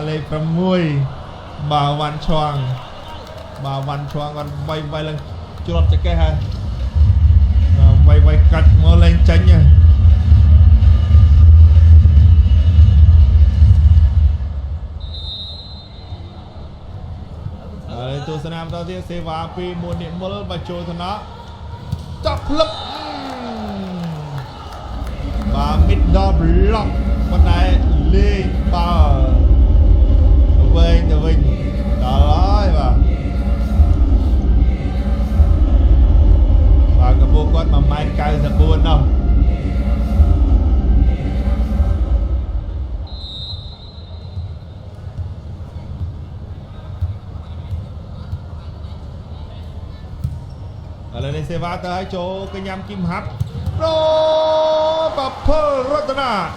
lên from mui bà văn choang còn vay lần chốt cho cái ha vay cắt mơ lên tránh nha tôi sẽ làm đầu tiên sẽ vào pi một điểm mơ và trôi thằng nó chọc lấp và mid door block bên này lên bờ về đó rồi và cái bộ con mà mai cay thật buồn đâu lần này sẽ va tới chỗ cái nhám kim hắt Rô và Pearl Ratana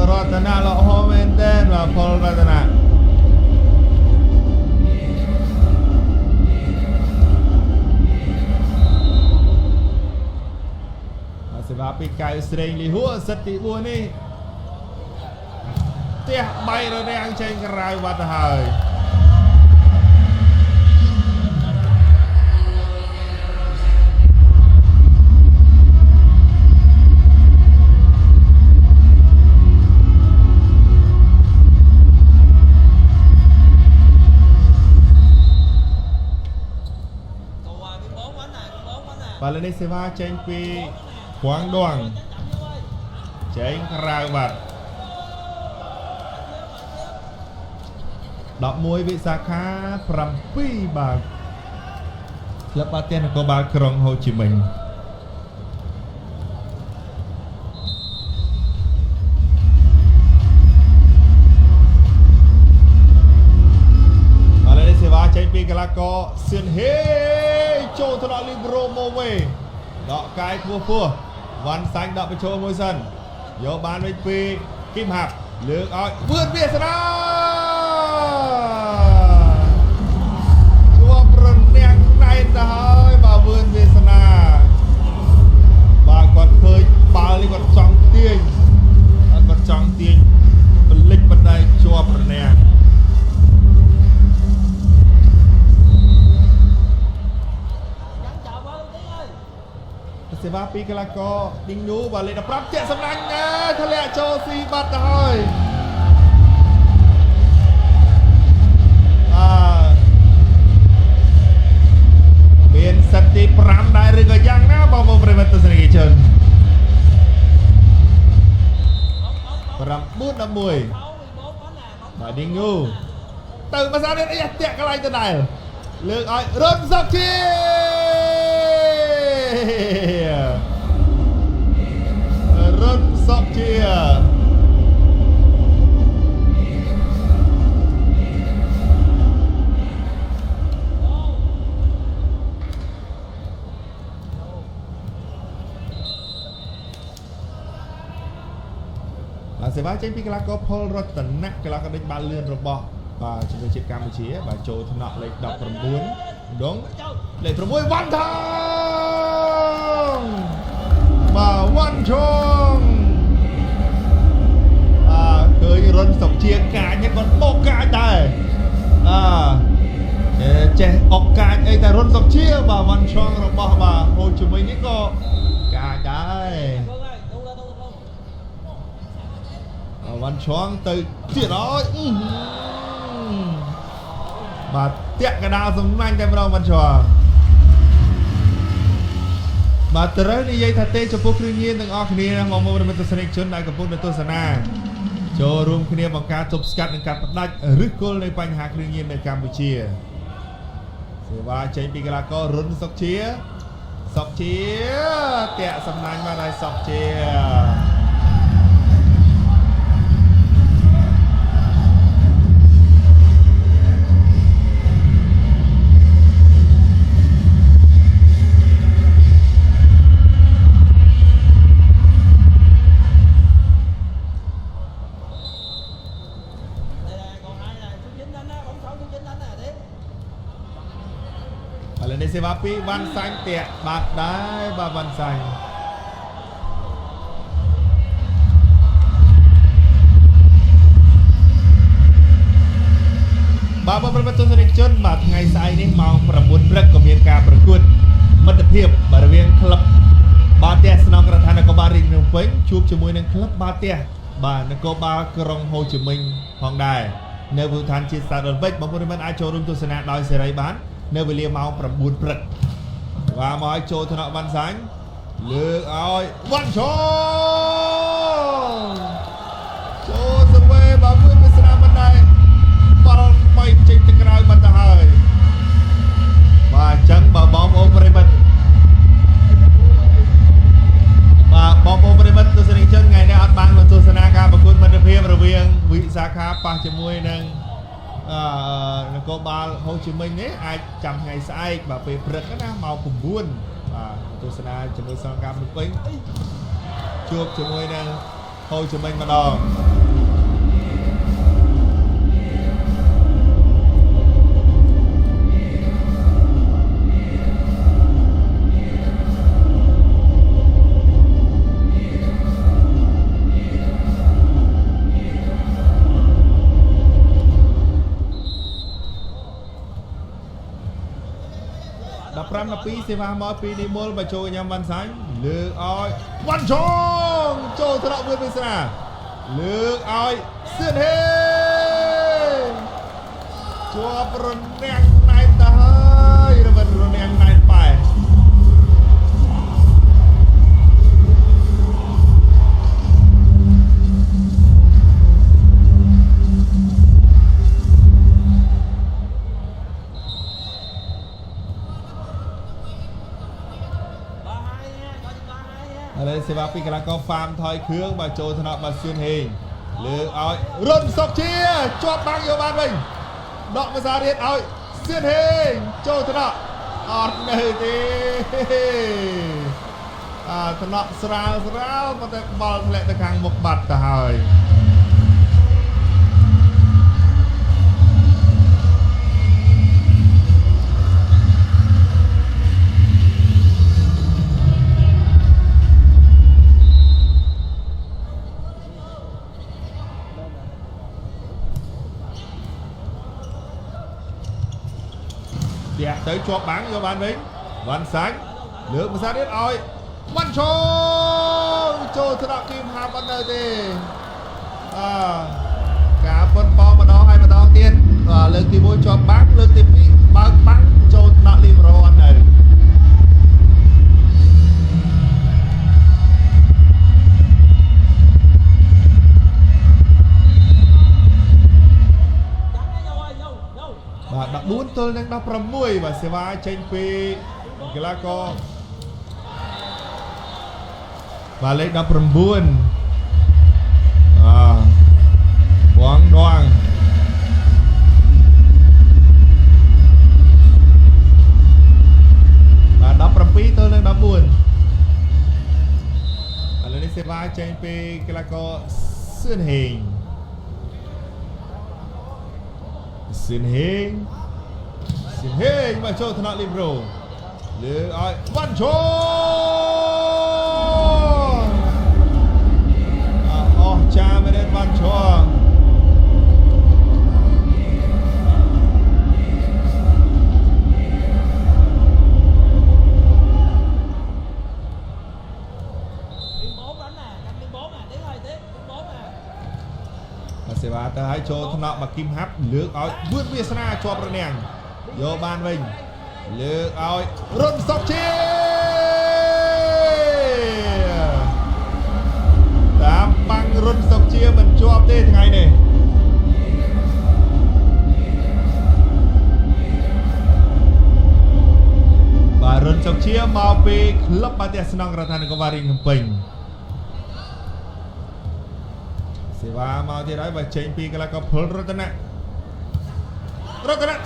Ratana lọ hôm tên và Pearl Ratana sẽ va bị cài sering li hua seti buồn đi tiếc bay rồi đang trên cái rào vặt hơi và lần này sẽ va trên pi quán đoàn trên rào vặt đọc môi vị xa khá pram pi bà lớp ba tên là có ba krong Hồ Chí Minh và lần này sẽ va trên pi cái là có xuyên hê cho thằng Libro Move đọ cái cua văn xanh đọไปโชว์มวยsân vô ban với pi kim hạp lược ơi vươn về sân chúa bਰਨ đen này thôi và vươn về sân và còn khơi bao lên còn trong tiền lịch bên đây chúa bਰਨ đen sẽ va pi cái là co đinh nú và lên đập rắp chạy sầm nanh nha thằng lẹ cho si bát rồi biến seti pram đại rừng ở giang na bao một phần từ sân chơi pram bút năm mùi và đinh nú từ mà sao đến đây chạy cái này từ này lược ơi rớt dọc chi rớt sọc chia là sẽ vá trên pi cái lá có Pearl Ratana cái lá có đánh ba lươn rồi bò và chúng tôi trên Campuchia và trôi thằng nọ lên đọc phần 4 đúng lên phần 4 văn thang và văn chong cười run sọc chia cả nhất còn một cái đây trẻ ọc cái ấy ta run sọc chia và văn chong rồi bỏ và Hồ Chí Minh ấy có cả đây văn chong từ chuyện đó và tiện cái đào giống anh em đâu văn chong mà từ đấy đi dây thật tê cho phúc đương nhiên từng óc kia mong muốn mình tự sinh chân đại của phúc để tôi sản na cho room kia bằng cá chụp scatនិងការផ្ដាច់ឬគល់នៃបញ្ហាគ្រឿងញៀននៅកម្ពុជាសេវាចេញពីកីឡាកររុនសុកជាតាក់សំណាញ់មកហើយសុកជា Lần này sẽ va pi Văn Xanh tiện bạt đá và Văn Xanh បាទបងប្អូនទស្សនិកជនបាទថ្ងៃស្អែកនេះម៉ោង 9 ព្រឹកក៏មានការប្រកួតមិត្តភាពបាទរវាងក្លឹបបាល់ទះស្នងរដ្ឋាភិបាលរាជធានីភ្នំពេញជួបជាមួយនឹងក្លឹបបាល់ទះបាទនគរបាលក្រុងហូជីមិញផងដែរនៅវិធានជាតិសាដុលពេជ្របងប្អូនមិនអាចចូលរួមទស្សនាដោយសេរីបាននៅវេលាម៉ោង 9 ព្រឹកបាទមកឲ្យចូលថ្នាក់វ៉ាន់សាញ់លើកឲ្យវ៉ាន់ឈងចូលសវេបាទមួយពីស្នាមមិនដែរបាល់បីចេញទៅក្រៅបាត់ទៅហើយបាទអញ្ចឹងបើបងប្អូនប្រិមិត្តបាទបងប្អូនប្រិមិត្តទស្សនិកជនថ្ងៃនេះអត់បានមកទស្សនាការប្រកួតមិត្តភាពរវាងវិសាខាប៉ះជាមួយនឹងនគរបាលហូជីមិញនេះអាចចាំថ្ងៃស្អែកបាទពេលព្រឹកណាម៉ោង 9 បាទទស្សនាជាមួយសង្កាមភ្នំពេញជួបជាមួយនឹងហូជីមិញម្ដង5 នាទីសេវាមកពីនិមលបើចូលញ៉ាំវ៉ាន់សាញ់លើកឲ្យវ៉ាន់ឈងចូលត្រកមួយពីស្នាលើកឲ្យសឿនហេជាប់រនាំងណែនទៅហើយរវិនរនាំងណែនបែឥឡូវសេវាពីកីឡាករហ្វាមថយគ្រឿងបើចូលថ្នាក់បាសឿនហេងលើកឲ្យរុនសុកជាជាប់បាំងយកបានវិញដកភាសារៀនឲ្យសឿនហេងចូលថ្នាក់អត់នៅទេថ្នាក់ស្រាលប៉ុន្តែបាល់ធ្លាក់ទៅខាងមុខបាត់ទៅហើយទៅជាប់បាំងយកបានវិញវ៉ាន់សាញ់លើកភាសាទៀតឲ្យវ៉ាន់ឈងចូលថ្នាក់គីមហាប់អត់នៅទេការប៉ុនបងម្ដងហើយម្ដងទៀតលើកទី1ជាប់បាំងលើកទី2បើកបាំងចូលថ្នាក់លីបរ៉ូអត់នៅបាទ14 ទល់នឹង 16 បាទសេវាចេញពីកីឡាករបាទលេខ 19 វងដងបាទ17 ទល់នឹង 14 ឥឡូវនេះសេវាចេញពីកីឡាករសឿនហេងមកចូលថ្នាក់លីបរ៉ូលើកឲ្យវ៉ាន់ឈងអស់ចាមែនវ៉ាន់ឈងសេវាទៅឲ្យចូលថ្នាក់មកគីមហាប់លើកឲ្យវឿនវាសនាជាប់រនាំងយកបានវិញលើកឲ្យរុនសុកជាតាមបាំងរុនសុកជាមិនជាប់ទេថ្ងៃនេះបាទរុនសុកជាមកពីក្លឹបបាល់ទះស្នងរដ្ឋាភិបាលរាជធានីភ្នំពេញសេវាមកទៀតហើយបើចេញពីកីឡាករផលរតនៈ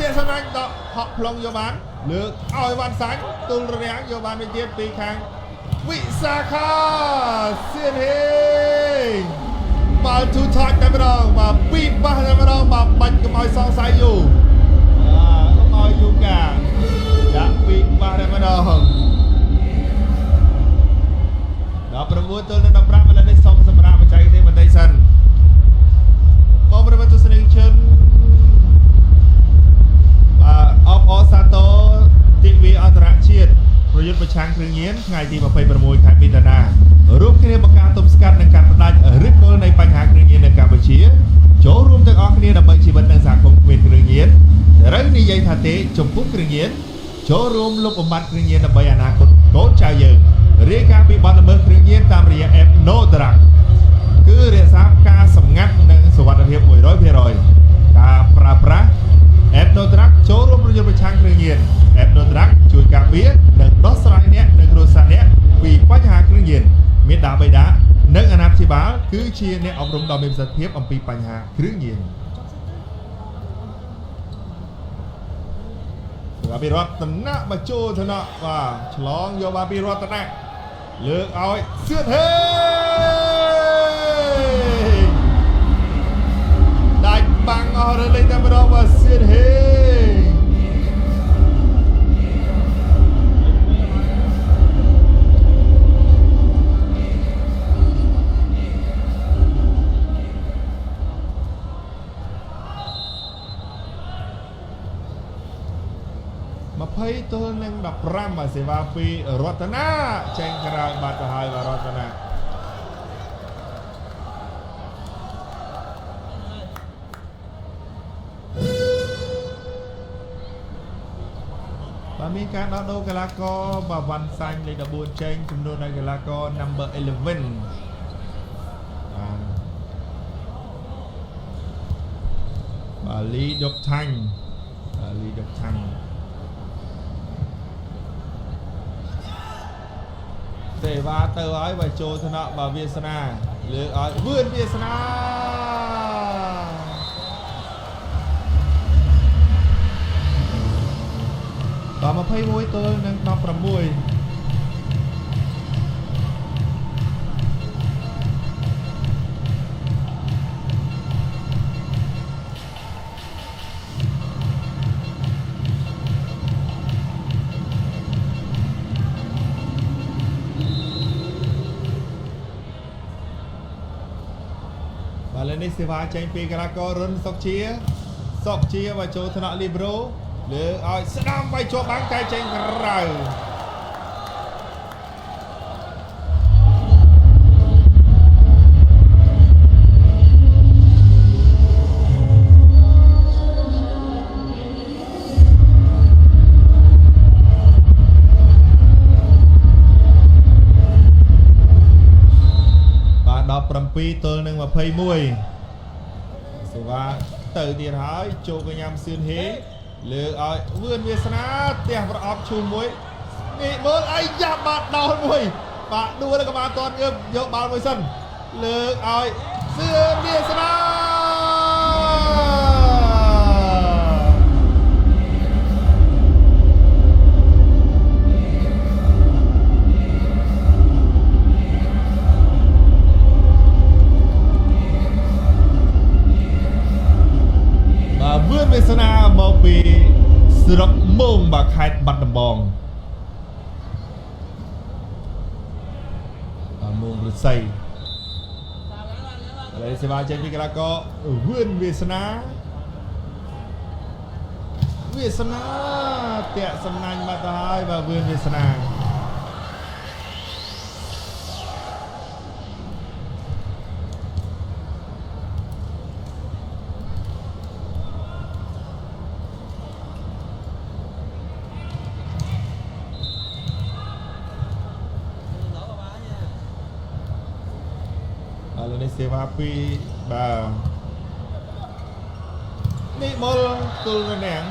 ទាសនាញ់ដកហក់ផ្លុងយកបានលើកឲ្យវ៉ាន់សាញ់ទុលរាំងយកបានវិញទៀតពីខាងវិសាខាសៀនហេងបាល់ទូថាច់តែម្ដងបាទពីរប៉ះតែម្ដងបាទបាច់កុំឲ្យសង្ស័យយូរកុំឲ្យយូរកាដាក់ពីរប៉ះតែម្ដង19 ទល់នឹង 15 ឥឡូវនេះសុំសម្រាប់បច្ចេកទេសបន្តិចសិនបងប្អូនទស្សនិកជន អបអសាទរទិវាអន្តរជាតិប្រយុទ្ធប្រឆាំងគ្រឿងញៀនថ្ងៃទី26ខែមីនារួមគ្នាបង្ការទប់ស្កាត់និងកាត់ផ្តាច់ឫសគល់នៃបញ្ហាគ្រឿងញៀននៅកម្ពុជាចូលរួមទាំងអស់គ្នាដើម្បីជីវិតនិងសហគមន៍គ្មានគ្រឿងញៀនត្រូវនិយាយថាទេចំពោះគ្រឿងញៀនចូលរួមលុបបំបាត់គ្រឿងញៀនដើម្បីអនាគតកូនចៅយើងរាយការណ៍ពីបទល្មើសគ្រឿងញៀនតាមរយៈ app No Drug គឺរក្សាការសម្ងាត់និងសុវត្ថិភាព 100% ការប្រើប្រាស់ app No Drug ចូលរួមប្រយុទ្ធប្រឆាំងគ្រឿងញៀន app No Drug ជួយការពារនិងដោះស្រាយអ្នកនិងគ្រួសារអ្នកពីបញ្ហាគ្រឿងញៀនមេដាបៃតានិងអាណាព្យាបាលគឺជាអ្នកអប់រំដ៏មានប្រសិទ្ធភាពអំពីបញ្ហាគ្រឿងញៀនបាទពីរតនៈបជោធនៈបាទឆ្លងយកបាទពីរតនៈលើកឲ្យសឿនហេដាច់បាំងអស់រលេងតែម្ដងបាទសឿនហេ20 ទល់នឹង 15 បាទសេវាពីរតនាចេញក្រៅបាត់ទៅហើយបាទរតនាបាទមានការដោះដូរកីឡាករបាទវ៉ាន់សាញ់លេខ14ចេញចំនួនឲ្យកីឡាករ number 11 បាទលីដុកថាញ់លីដុកថាញ់ទេវ៉ាទៅហើយបើចូលថ្នាក់បើវាសនាលើកឲ្យវឿនវាសនាបាទ21ទល់នឹង 16ឥឡូវនេះសេវាចេញពីកីឡាកររុនសុកជាបើចូលថ្នាក់លីប្រូលើឲ្យស្ដាំវាយជាប់បាំងតែចេញក្រៅ17 ទល់នឹង 21សេវាទៅទៀតហើយចូលកញ្ញាំសឿនហេលើកឲ្យវឿនវាសនាផ្ទះប្រអប់ឈូសមួយនេះមើលអីយ៉ាប់បាត់ដោលមួយបាទដួលក៏បានតន់យកបាល់មួយសិនលើកឲ្យសឿនវាសនាវាសនាមកពីស្រុកមោងបាទខេត្តបាត់ដំបងមោងរិស័យឥឡូវសេវាចេញពីកីឡាករវឿនវាសនាតាក់សំណាញ់បាត់ទៅហើយបាទវឿនវាសនាសេវាពីបាទនេះមកទល់រនាំង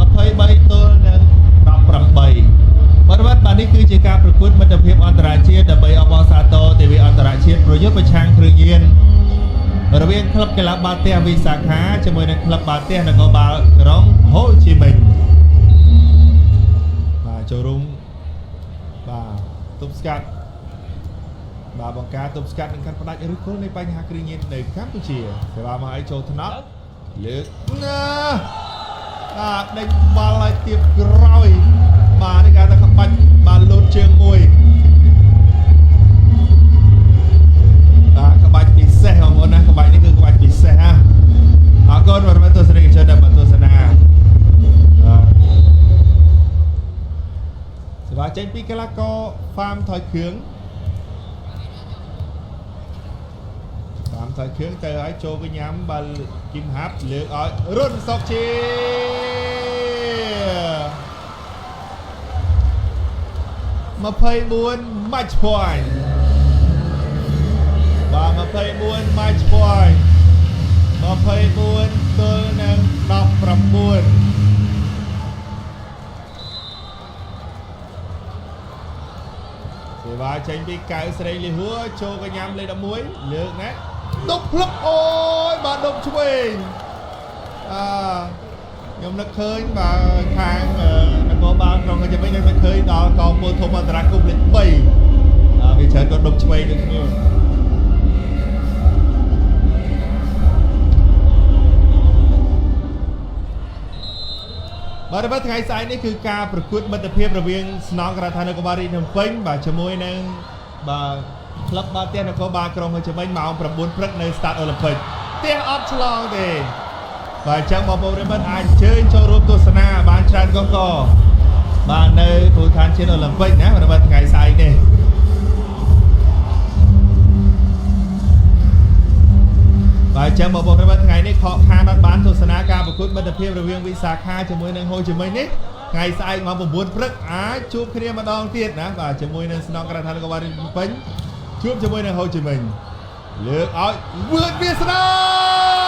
23ទល់នឹង 18បាទនេះគឺជាការប្រកួតមិត្តភាពអន្តរជាតិដើម្បីអបអរសាទរទិវាអន្តរជាតិប្រយុទ្ធប្រឆាំងគ្រឿងញៀនរវាងក្លឹបកីឡាបាល់ទះវិសាខាជាមួយនឹងក្លឹបបាល់ទះនគរបាលក្រុងហូជីមិញបាទចូលរួមបាទទប់ស្កាត់បាទបង្ការទប់ស្កាត់និងកាត់ផ្តាច់ឬគល់នៃបញ្ហាគ្រឿងញៀននៅកម្ពុជាសេវាមកឲ្យចូលថ្នាក់លើកណាបាទដេញបាល់ឲ្យទៀបក្រោយបាទនេះគេថាក្បាច់បាទលោតជើងមួយបាទក្បាច់ពិសេសបងប្អូនណាក្បាច់នេះគឺក្បាច់ពិសេសណា và tranh pi cái lá co farm thời khướng farm thời khướng từ ấy cho cái nhám bà kim háp lược ở run sọc chi mà phê buôn match point và mà phê buôn match point mà phê buôn tôi nâng đọc rập buôn và tranh bị cài sợi lì húa cho cái nhám lên đâm muối lược nè đục lấp ôi bà đục cho mình nhưng nó khơi và hàng nó có bao trong cái mình nó khơi đó còn một thùng mà ra cùng lên bầy vì trời còn đục cho mình được nhiều và đối ngày sángនេះគឺការប្រកួតមិត្តភាពរវាងស្នងរដ្ឋាភិបាលនគរបាលរាជភ្នំពេញបាទជាមួយនឹងបាទក្លឹបបាល់ទះនគរបាលក្រុងហូជីមិញម៉ោង 9 ព្រឹកនៅស្តាតអូឡ িম্প ពិកផ្ទះអត់ឆ្លងទេបាទអញ្ចឹងបងប្អូនប្រិយមិត្តអាចអញ្ជើញចូលរួមទស្សនាបានច្រើនកកបាទនៅភូមិឋានជាតិអូឡ িম্প ពិកណាបាទថ្ងៃស្អែកនេះបាទអញ្ចឹងបងប្អូនប្រិយមិត្តថ្ងៃនេះខកខានអត់បានទស្សនាការប្រកួតមិត្តភាពរវាងវិសាខាជាមួយនឹងហូជីមិញនេះថ្ងៃស្អែកម៉ោង 9 ព្រឹកអាចជួបគ្នាម្ដងទៀតណាបាទជាមួយនឹងស្នងការដ្ឋាននគរបាលរាជភ្នំពេញជួបជាមួយនឹងហូជីមិញលើកឲ្យវឿនវាសនា